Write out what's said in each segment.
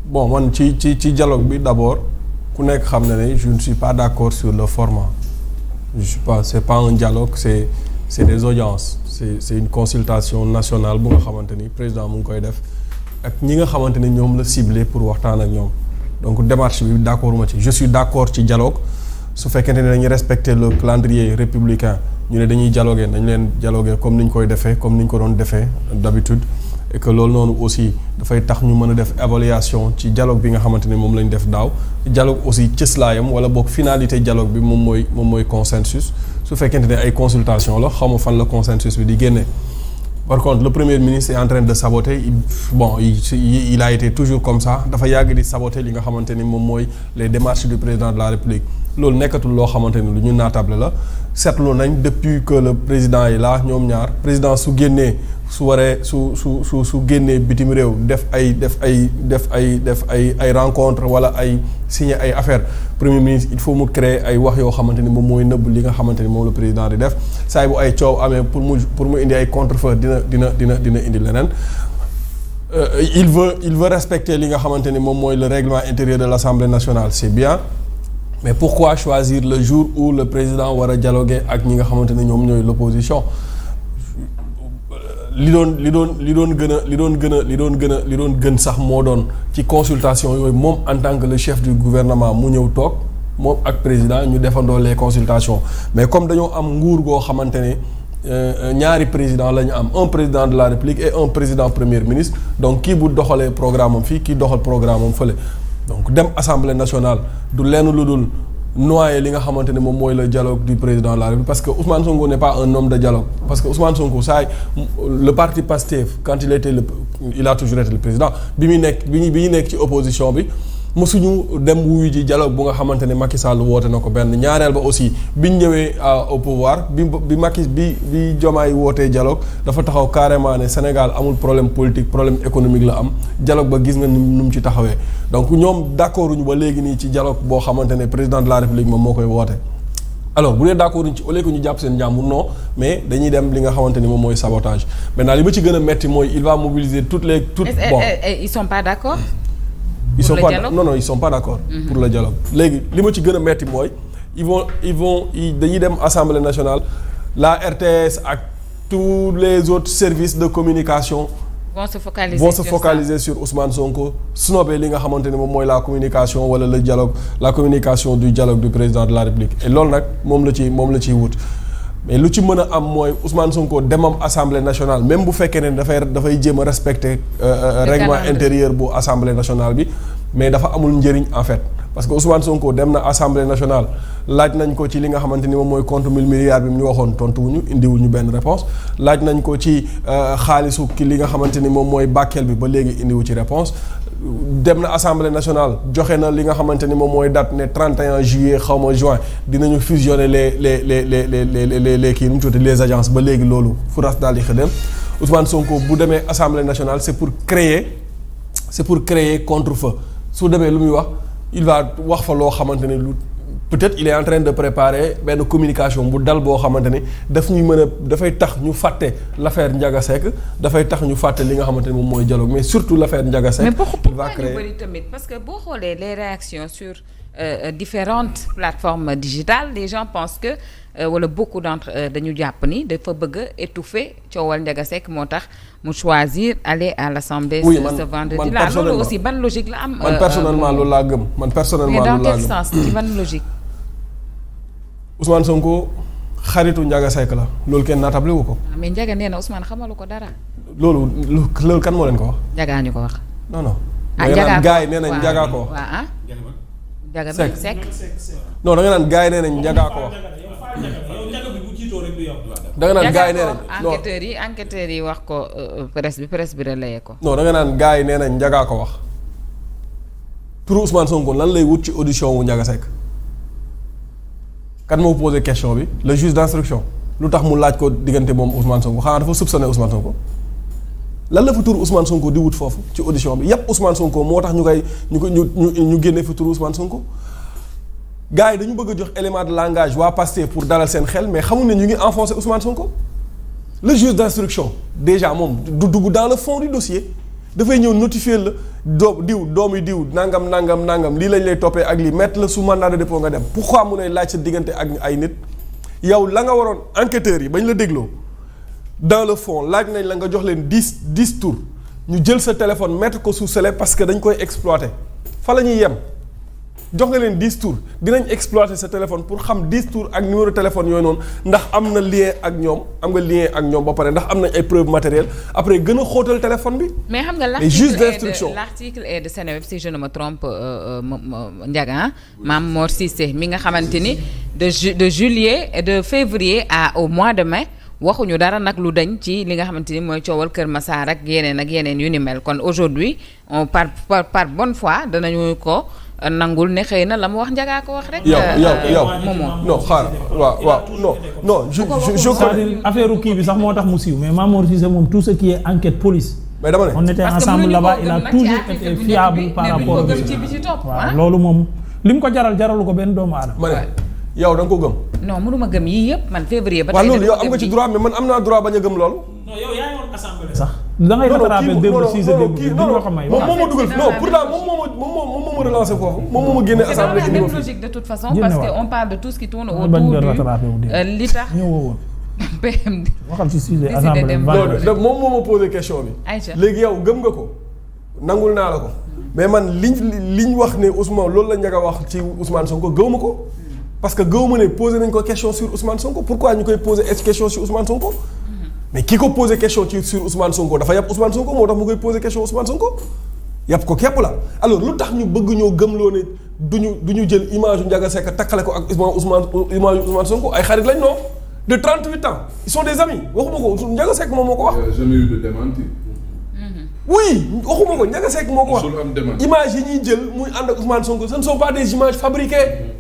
bon man ci dialogue bi d'abord ku nekk xam na ne je ne suis pas d'accord sur le format je suis pas c'est pas un dialogue c'est des audiences c'est une consultation nationale bu nga xamante ni président mu ngi koy def ak ñi nga xamante ni ñoom la ciblé pour waxtaan ak ñoom donc démarche bi d'accord ma ci je suis d'accord ci dialogue su fekkente ne dañuy respecter le calendrier républicain ñu ne dañuy dialoguer nañ leen dialoguer comme ni ñu koy defee comme ni ñu ko doon defee d'habitude et que loolu noonu aussi dafay tax ñu mën a def évaluation ci dialogue bi nga xamante ni moom lañ def daaw dialogue aussi cëslaayam wala boog finalité dialogue bi moom mooy consensus su fekkente ne ay consultation la xaw ma fan la consensus bi di génne. Par contre le premier ministre est en train de saboter il a été toujours comme ça dafa yàgg di saboter li nga xamante ni moom mooy les démarches du président de la République loolu nekkatul loo xamante ni lu ñu naatable la seetlu nañ depuis que le président est là ñoom ñaar président su génnee su waree su génnee bitim réew def ay rencontre wala ay signer ay affaires premier ministre il faut mu créer ay wax yoo xamante ni moom mooy nëbb li nga xamante ni moom le président di def saa bu ay coow amee pour mu indi ay contre-feu dina indi leneen il veut respecter li nga xamante ni moom mooy le règlement intérieur de l'Assemblée nationale c'est bien mais pourquoi choisir le jour où le président war a dialoguer ak ñi nga xamante ni ñoom ñooy l'opposition li doon gën sax moo doon ci consultation yooyu moom en tant que le chef du gouvernement mu ñëw toog moom ak président ñu defandoo les consultations mais comme dañoo am nguur goo xamante ne ñaari président la ñu am un président de la République et un président premier ministre donc kii bu doxalee programme am fii kii doxal programme am fële donc dem Assemblée nationale du lenn lu dul noyer li nga xamante ne moom mooy le dialogue du président de la République parce que Ousmane Sonko n'est pas un homme de dialogue parce que Ousmane Sonko le parti Pastef quand il a toujours été le président bi ñu nekk ci opposition bi mosuñu dem wuyu ji dialogue bu nga xamante ne Macky Sall woote na ko benn ñaareel ba aussi biñ ñëwee au pouvoir bi Diomaye wootee dialogue dafa taxaw carrément ne Sénégal amul problème politique problème économique la am dialogue ba gis nga nu mu ci taxawee donc ñoom d'accord uñu ba léegi nii ci dialogue boo xamante ne président de la République moom moo koy woote alors bu dee d'accord uñu ci au lieu que ñu jàpp seen jàmbur non mais dañuy dem li nga xamante ni moom mooy sabotage maintenant li ma ci gën a metti mooy il va mobiliser ils sont pas d'accord ils sont pas d'accord pour le dialogue léegi li ma ci gën a metti mooy dañuy dem Assemblée nationale la RTS ak tous les autres services de communication vont se focaliser sur Ousmane Sonko snobé li nga xamante ne moom mooy la communication wala le dialogue la communication du dialogue du président de la République et loolu nag moom la ciy wut mais lu ci mën a am mooy Ousmane Sonko demam Assemblée nationale même bu fekkee ne dafay jéem a respecter règlement intérieur bu Assemblée nationale bi mais dafa amul njëriñ en fait parce que Ousmane Sonko dem na Assemblée nationale laaj nañ ko ci li nga xamante ni moom mooy compte 1000 milliards bi mu ñu waxoon tontuwuñu indiwuñu benn réponse laaj nañ ko ci xaalisu ki li nga xamante ni moom mooy Bakel bi ba léegi indiwu ci réponse dem na Assemblée nationale joxe na li nga xamante ni moom mooy date ne 31 juillet xaw ma juin dinañu fusionner les kii nu mu tuddati les agences ba léegi loolu fu ras daal di xëdem Ousmane Sonko bu demee Assemblée nationale c'est pour créer contre-feu su demee lu muy wax il va wax fa loo xamante ne lu peut-être il est en train de préparer benn communication bu dal boo xamante ni dafay tax ñu fàtte l'affaire Ndiaga Seck dafay tax ñu fàtte li nga xamante ne moom mooy dialogue mais surtout l'affaire Ndiaga Seck. mais pourquoi ñu bëri tamit parce que boo xoolee les réactions sur différentes plateformes digitales les gens pensent que wala beaucoup d'entre eux dañu jàpp ni dafa bëgg a étouffer coowal Ndiaga Seck moo tax mu choisir aller à l'Assemblée ce vendredi là loolu aussi ban logique la am. man personnellement loolu laa gëm mais dans quel sens ci ban logique. Ousmane Sonko xaritu Ndiaga Seck la loolu kenn naatable wu ko. mais Ndiaga nee na Ousmane xamalu ko dara. loolu kan moo leen ko wax. Ndiaga ñu ko wax. non. Ndiaga gars yi nee nañ Ndiaga ko wax. Ndiaga Seck. non da nga naan gars yi nee nañ Ndiaga ko wax. da nga naan gars yi nee nañ enquêteurs yi wax ko presse bi relayé ko. non da nga naan gars yi nee nañ Ndiaga ko wax pour Ousmane Sonko lan lay wut ci audition wu Ndiaga Seck. kan moo posé question bi le juge d'instruction lu tax mu laaj ko diggante moom Ousmane Sonko xanaa dafa soupçonné Ousmane Sonko lan la fa tur Ousmane Sonko di wut foofu ci audition bi yépp Ousmane Sonko moo tax ñu génne fa tur Ousmane Sonko gars yi dañu bëgg a jox élément de langage waa Pastef pour dalal seen xel mais xamuñ ne ñu ngi enfoncé Ousmane Sonko le juge d'instruction déjà moom du dugg dans le fond du dossier dafay ñëw notifier la doomi diw nangam lii lañ lay toppee ak lii mettre la sous mandat de dépôt nga dem pourquoi mu ne laaj sa diggante ak ay nit yow la nga waroon enquêteurs yi bañ la dégloo dans le fond laaj nañ la nga jox leen 10 tours ñu jël sa téléphone mettre ko sous scellé parce que dañ koy exploiter fa la ñuy yem jox nga leen 10 tours dinañ exploiter sa téléphone pour xam 10 tours ak numéro téléphone yooyu noonu ndax am na lien ak ñoom am nga lien ak ñoom ba pare ndax am nañ ay preuves matérielles après gën a xóotal téléphone bi. mais xam nga l'article est de Seneweb si je ne me trompe Ndiaga Mame Mor Cissé mi nga xamante ni de juillet et de février au mois de mai. waxuñu dara nag lu dañ ci li nga xamante ni mooy coowal Kër Massar ak yeneen yu ni mel kon aujourd'hui on par bonne foi danañu ko nangul ne xëy na la mu wax Ndiaga ko wax rek. yow non xaar waaw non je c'est-à-dire affaire kii bi sax moo tax mu siiw mais Mame Mor Cissé moom tout ce qui est enquête police. mais dama ne on était ensemble là-bas il a toujours été fiable par rapport à waaw loolu moom li mu ko jaralu ko benn doomu aadama. ma ne yow da nga ko gëm. non mënuma gëm yii yëpp man février ba. waaw loolu yow am nga ci droit mais man am naa droit bañ a gëm loolu. non yow yaa ngi woon assemblée sax. da ngay rattrapé démb Cissé démb non moom moo dugal non pourtant moom moo relancé foofu moom moo ma génne assemblée c'est dans la même logique de toute façon parce que on parle de tout ce qui tourne autour du li tax PM waxal ci sujet assemblée moom moo ma posé question bi. léegi yow gëm nga ko nangul naa la ko mais man liñ wax ne Ousmane loolu la Ndiaga wax ci Ousmane Sonko gëw ma ko. parce que gëw ma ne posé nañ ko question sur Ousmane Sonko pourquoi ñu koy posé question sur Ousmane Sonko mais ki ko posé question sur Ousmane Sonko dafa yàpp Ousmane Sonko moo tax mu koy posé question Ousmane Sonko yàpp ko képp la alors lu tax ñu bëgg ñoo gëmloo ne duñu jël image yu Ndiaga Seck takkale ko ak Ousmane Sonko ay xarit lañ non de 38 ans ils sont des amis waxuma ko Ndiaga Seck moom moo ko wax. jamais eu de démenti. oui waxuma ko Ndiaga Seck moo ko wax image yi ñuy jël muy ànd ak Ousmane Sonko ce ne sont pas des images fabriquées.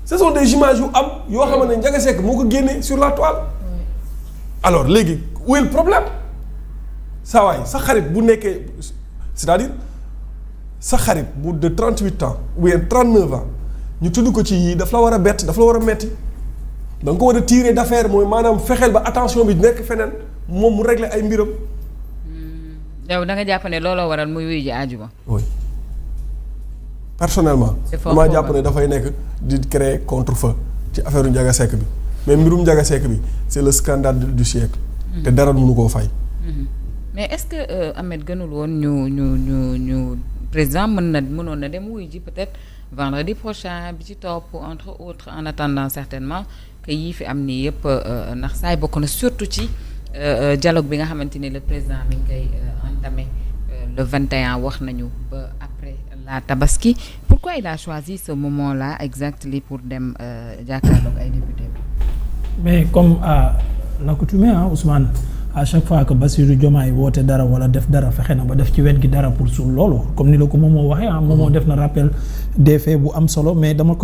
ce sont des images yu am yoo xamante ne Ndiaga Seck moo ko génne sur la toile alors léegi où est le problème saa waay sa xarit bu nekkee c'est-à-dire sa xarit bu de 38 ans ou bien 39 ans ñu tudd ko ci yii daf la war a bett daf la war a metti da nga ko war a tirer d'affaire mooy maanaam fexeel ba attention bi nekk feneen moom mu régler ay mbiram. yow da nga jàpp ne looloo waral muy wuyu ji àjjuma. oui personnellement. damaa jàpp ne dafay nekk di créer contre-feu ci affaire Ndiaga Seck bi mais mbirum Ndiaga Seck bi c'est le scandale du siècle. te dara mënu koo fay. mais est-ce que Ahmed gënul woon ñu président mënoon na dem wuyu ji peut-être vendredi prochain bi ci topp entre autres en attendant certainement que yii fi am nii yëpp ndax saay bokk na surtout ci dialogue bi nga xamante ni le président mi ngi koy entamé le 21 wax nañu ba après la tabaski pourquoi il a choisi ce moment-là exactement pour dem jàkkaarloog ay députés. mais comme à l'accoutumée Ousmane à chaque fois que Bassirou Diomaye woote dara wala def dara fexe na ba def ci wet gi dara pour suul loolu comme ni la ko moom moo waxee moom moo def na rappel des faits bu am solo mais dama ko